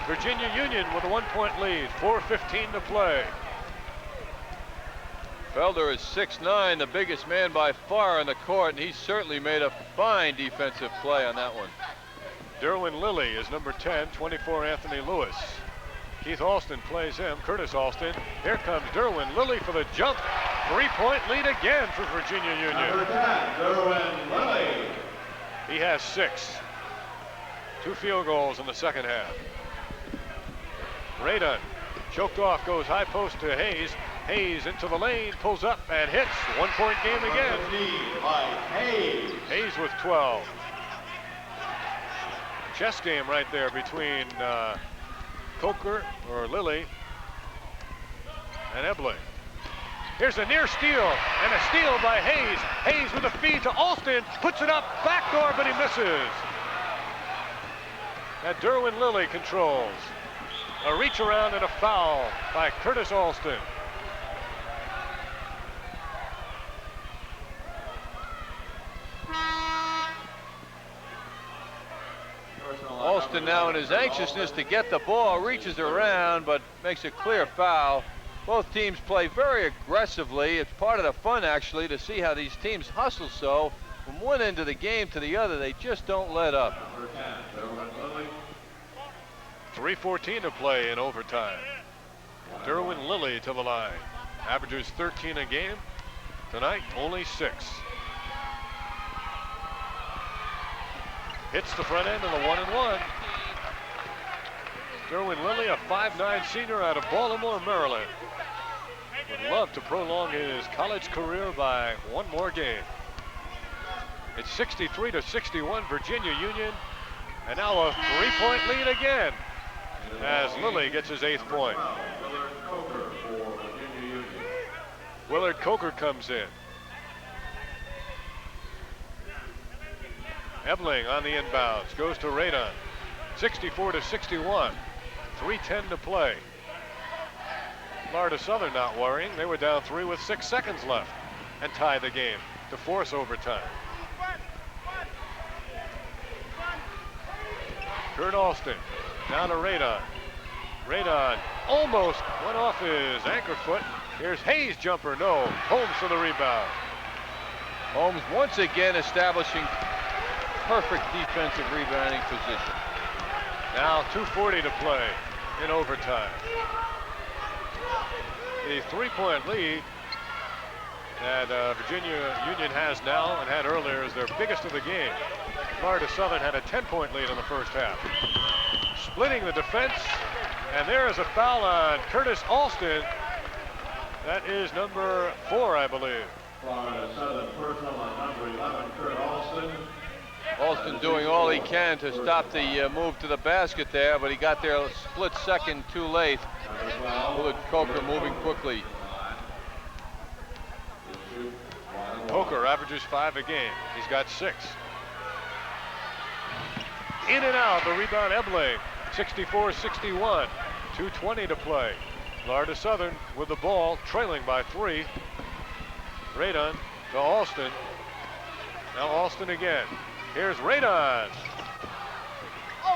Virginia Union with a 1-point lead, 4:15 to play. Felder is 6'9", the biggest man by far on the court, and he certainly made a fine defensive play on that one. Derwin Lilly is number 10, 24 Anthony Lewis. Keith Alston plays him, Curtis Alston. Here comes Derwin Lilly for the jump. 3-point lead again for Virginia Union. Number 10, Derwin Lilly. He has 6. 2 field goals in the second half. Radun choked off, goes high post to Hayes. Hayes into the lane, pulls up and hits. 1-point game again. Hayes with 12. Chess game right there between Coker or Lilly and Ebling. Here's a near steal and a steal by Hayes. Hayes with a feed to Alston, puts it up, backdoor, but he misses. That Derwin Lilly controls. A reach around and a foul by Curtis Alston. Alston now in his anxiousness to get the ball reaches around but makes a clear foul. Both teams play very aggressively. It's part of the fun actually to see how these teams hustle so. From one end of the game to the other, they just don't let up. 3:14 to play in overtime. Derwin Lilly to the line. Averages 13 a game. Tonight, only 6. Hits the front end of the 1-and-1. Derwin Lilly, a 5'9" senior out of Baltimore, Maryland. Would love to prolong his college career by 1 more game. It's 63-61 Virginia Union. And now a 3-point lead again as Lilly gets his 8th point. Willard Coker comes in. Ebling on the inbounds, goes to Radun. 64-61, 3:10 to play. Florida Southern not worrying. They were down 3 with 6 seconds left and tie the game to force overtime. Kurt Alston down to Radun. Radun almost went off his anchor foot. Here's Hayes' jumper, no. Holmes for the rebound. Holmes once again establishing perfect defensive rebounding position. Now 2:40 to play in overtime. The 3-point lead that Virginia Union has now and had earlier is their biggest of the game. Florida Southern had a 10-point lead in the first half. Splitting the defense, and there is a foul on Curtis Alston. That is number 4, I believe. Florida Southern personal on number 11, Kurt Alston. Alston doing all he can to stop the move to the basket there, but he got there a split second too late. Willard Coker moving quickly. Coker averages 5 a game. He's got 6. In and out, the rebound Ebling. 64-61, 2:20 to play. Florida Southern with the ball, trailing by 3. Radun to Alston. Now Alston again. Here's Radun.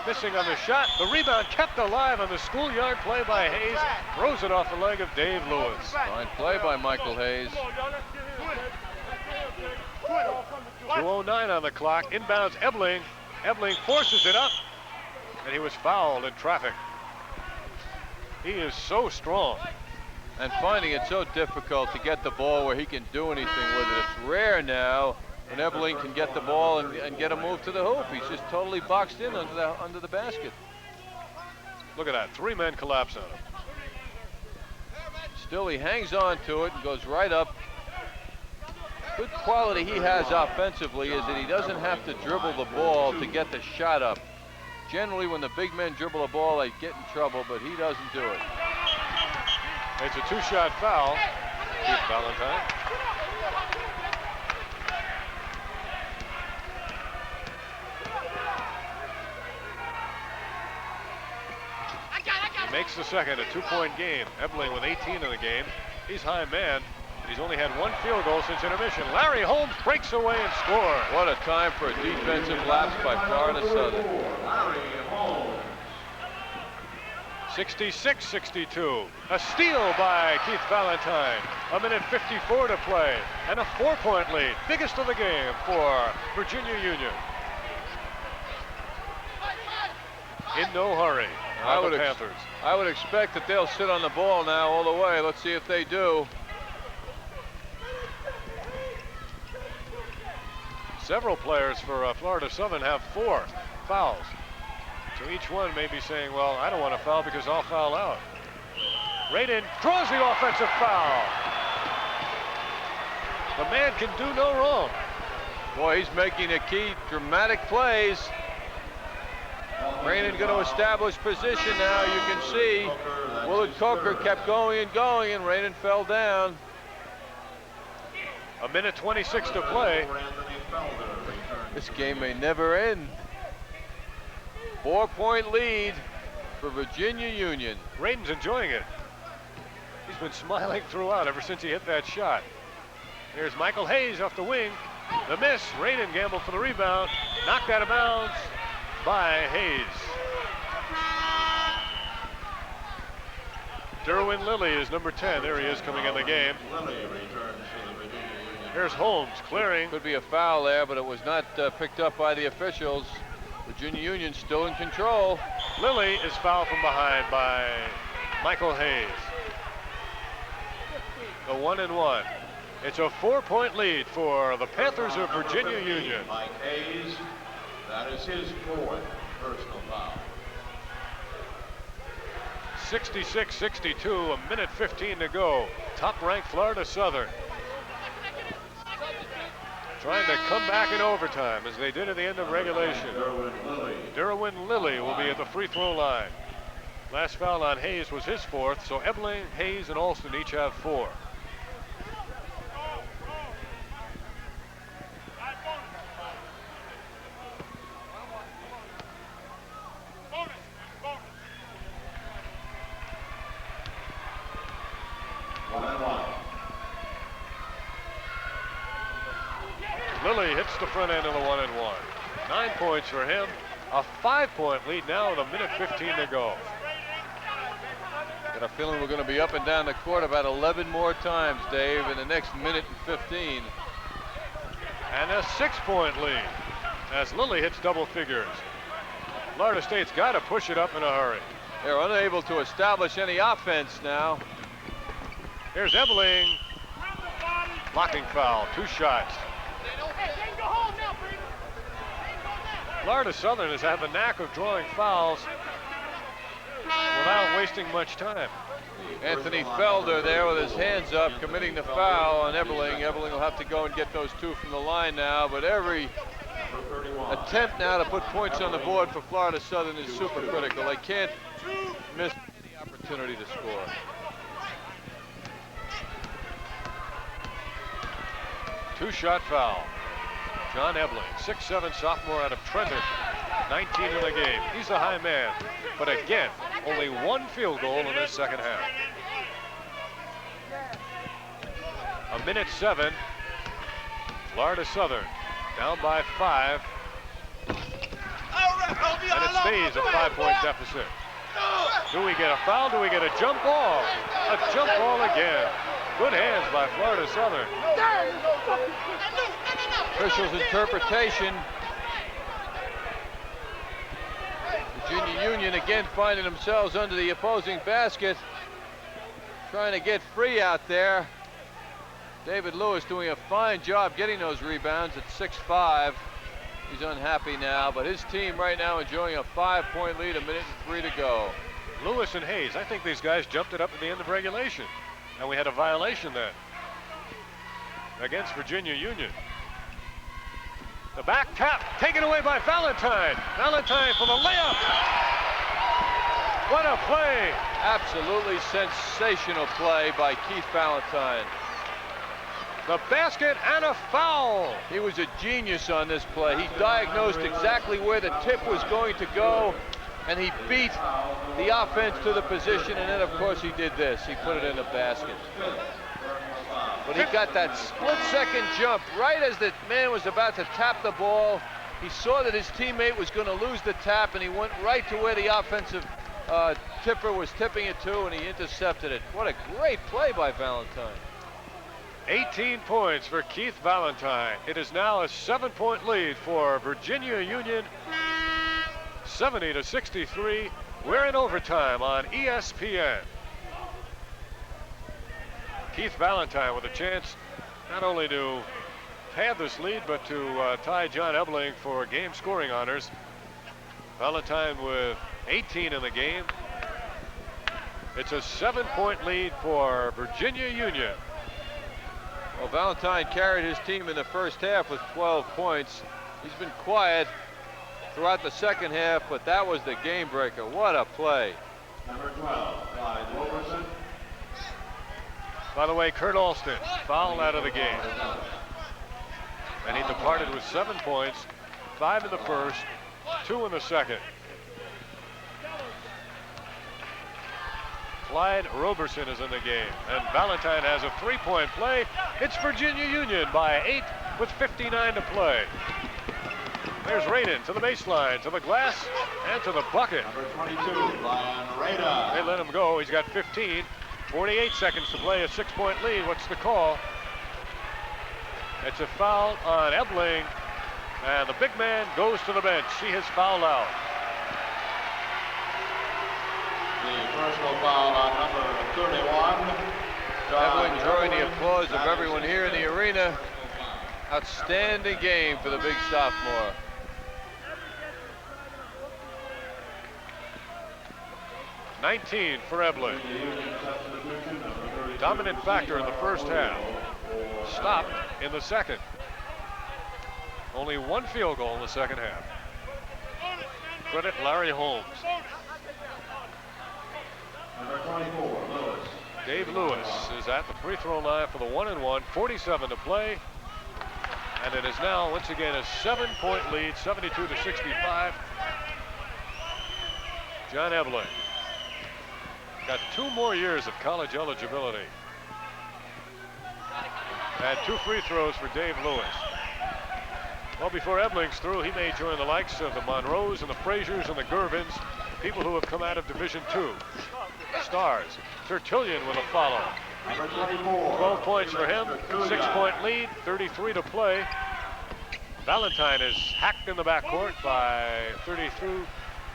Missing on the shot. The rebound kept alive on the schoolyard play by Hayes. Throws it off the leg of Dave Lewis. Fine play by Michael Hayes. 2:09 on the clock. Inbounds Ebling. Ebling forces it up, and he was fouled in traffic. He is so strong. and finding it so difficult to get the ball where he can do anything with it. It's rare now when Ebeling can get the ball and get a move to the hoop. He's just totally boxed in under the basket. Look at that, 3 men collapse on him. Still, he hangs on to it and goes right up. Good quality he has offensively is that he doesn't have to dribble the ball to get the shot up. Generally, when the big men dribble the ball, they get in trouble, but he doesn't do it. It's a 2-shot foul. Keith Valentine. He makes the second, a 2-point game. Ebeling with 18 in the game. He's high man, but he's only had 1 field goal since intermission. Larry Holmes breaks away and scores. What a time for a defensive lapse by Florida Southern. Larry Holmes. 66-62. A steal by Keith Valentine. 1:54 to play. And a 4-point lead. Biggest of the game for Virginia Union. In no hurry. I The Panthers. I would expect that they'll sit on the ball now all the way. Let's see if they do. Several players for Florida Southern have 4 fouls. So each one may be saying, well, I don't want to foul because I'll foul out. Radin draws the offensive foul. The man can do no wrong. Boy, he's making a key dramatic plays. Radin going to establish position now. You can see Willard Coker kept going and going, and Radin fell down. 1:26 to play. This game may never end. 4-point lead for Virginia Union. Radin's enjoying it. He's been smiling throughout ever since he hit that shot. Here's Michael Hayes off the wing. The miss. Radin gambled for the rebound. Knocked out of bounds by Hayes. Derwin Lilly is number 10. There he is coming in the game. Lilly returns to the Virginia Union. Here's Holmes clearing. Could be a foul there, but it was not picked up by the officials. Virginia Union still in control. Lilly is fouled from behind by Michael Hayes. The 1-1. It's a 4-point lead for the Panthers of Virginia Union. Mike Hayes, that is his 4th personal foul. 66-62, 1:15 to go. Top-ranked Florida Southern trying to come back in overtime as they did at the end of regulation. Derwin Lilly will be at the free throw line. Last foul on Hayes was his 4th, so Ebeling, Hayes, and Alston each have 4. Lilly hits the front end of the 1-1. 9 points for him. A 5-point lead now with 1:15 to go. Got a feeling we're going to be up and down the court about 11 more times, Dave, in the next 1:15. And a 6-point lead as Lilly hits double figures. Florida State's got to push it up in a hurry. They're unable to establish any offense now. Here's Ebeling. Blocking foul, 2 shots. Florida Southern has had the knack of drawing fouls without wasting much time. Anthony Felder there with his hands up, committing the foul on Ebeling. Ebeling will have to go and get those 2 from the line now, but every attempt now to put points on the board for Florida Southern is super critical. They can't miss the opportunity to score. Two-shot foul. John Ebeling, 6'7" sophomore out of Trenton, 19 in the game. He's a high man, but again, only 1 field goal in this second half. 1:07. Florida Southern down by 5. And it stays a 5-point deficit. Do we get a foul? Do we get a jump ball? A jump ball again. Good hands by Florida Southern. Officials' interpretation. Virginia Union again finding themselves under the opposing basket. trying to get free out there. David Lewis doing a fine job getting those rebounds at 6'5". He's unhappy now, but his team right now enjoying a 5-point lead, 1:03 to go. Lewis and Hayes, I think these guys jumped it up at the end of regulation. And we had a violation then against Virginia Union. The back tap taken away by Valentine. Valentine for the layup. What a play. Absolutely sensational play by Keith Valentine. The basket and a foul. He was a genius on this play. He diagnosed exactly where the tip was going to go, and he beat the offense to the position, and then of course he did this. He put it in the basket. But he got that split-second jump right as the man was about to tap the ball. He saw that his teammate was going to lose the tap, and he went right to where the offensive tipper was tipping it to, and he intercepted it. What a great play by Valentine. 18 points for Keith Valentine. It is now a 7-point lead for Virginia Union. 70-63. We're in overtime on ESPN. Keith Valentine with a chance not only to have this lead, but to tie John Ebling for game scoring honors. Valentine with 18 in the game. It's a 7-point lead for Virginia Union. Well, Valentine carried his team in the first half with 12 points. He's been quiet throughout the second half, but that was the game breaker. What a play. Number 12, Clyde Roberson. By the way, Kurt Alston fouled out of the game. And he departed with 7 points, 5 in the first, 2 in the second. Clyde Roberson is in the game, and Valentine has a 3-point play. It's Virginia Union by 8 with 59 to play. There's Radin to the baseline, to the glass, and to the bucket. Number 22, Brian Rada. They let him go. He's got 15. 48 seconds to play, a 6-point lead. What's the call? It's a foul on Ebling, and the big man goes to the bench. He has fouled out. The personal foul on number 31. Ebling drawing the applause of everyone here in the arena. Outstanding game for the big sophomore. $19 for Ebling. Dominant factor in the first half. Stopped in the second. Only 1 field goal in the second half. Credit Larry Holmes. Number 24, Lewis. Dave Lewis is at the free throw line for the 1-and-1. 47 to play. And it is now, once again, a 7-point lead, 72-65. John Ebling got 2 more years of college eligibility. And 2 free throws for Dave Lewis. Well, before Ebling's through, he may join the likes of the Monroes and the Fraziers and the Gervins, people who have come out of Division II. Stars. Tertullian with a follow. Number 24. 12 points for him, 6-point lead, 33 to play. Valentine is hacked in the backcourt by 32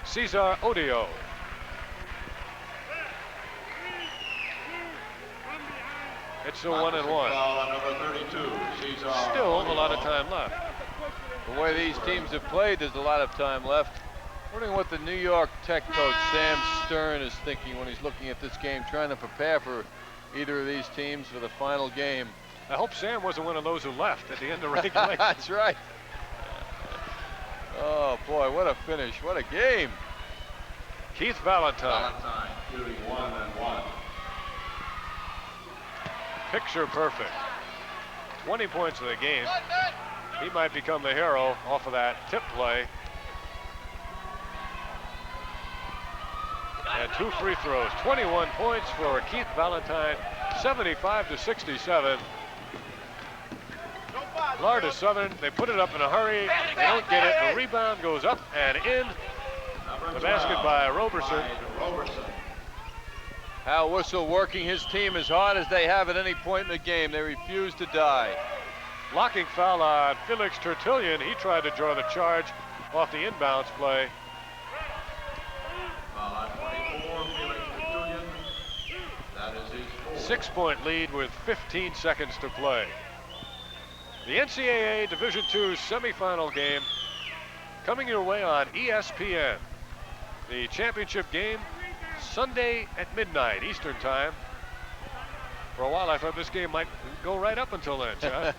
Cesar Odio. It's a 1-and-1. Foul on number 32, Cesar. Still a lot of time left. The way these teams have played, there's a lot of time left. Wondering what the New York Tech coach Sam Stern is thinking when he's looking at this game, trying to prepare for either of these teams for the final game. I hope Sam wasn't one of those who left at the end of regulation. That's right. Oh boy, what a finish, what a game. Keith Valentine. Valentine shooting 1-and-1. Picture perfect. 20 points in the game. He might become the hero off of that tip play. And 2 free throws. 21 points for Keith Valentine. 75-67. Florida Southern, they put it up in a hurry. They don't get it. The rebound goes up and in. The basket by Roberson. Hal Whistle working his team as hard as they have at any point in the game. They refuse to die. Blocking foul on Felix Tertullian. He tried to draw the charge off the inbounds play. Foul on 24, Felix Tertullian. That is his 6-point lead with 15 seconds to play. The NCAA Division II semifinal game coming your way on ESPN. The championship game Sunday at midnight Eastern time. For a while I thought this game might go right up until then, John.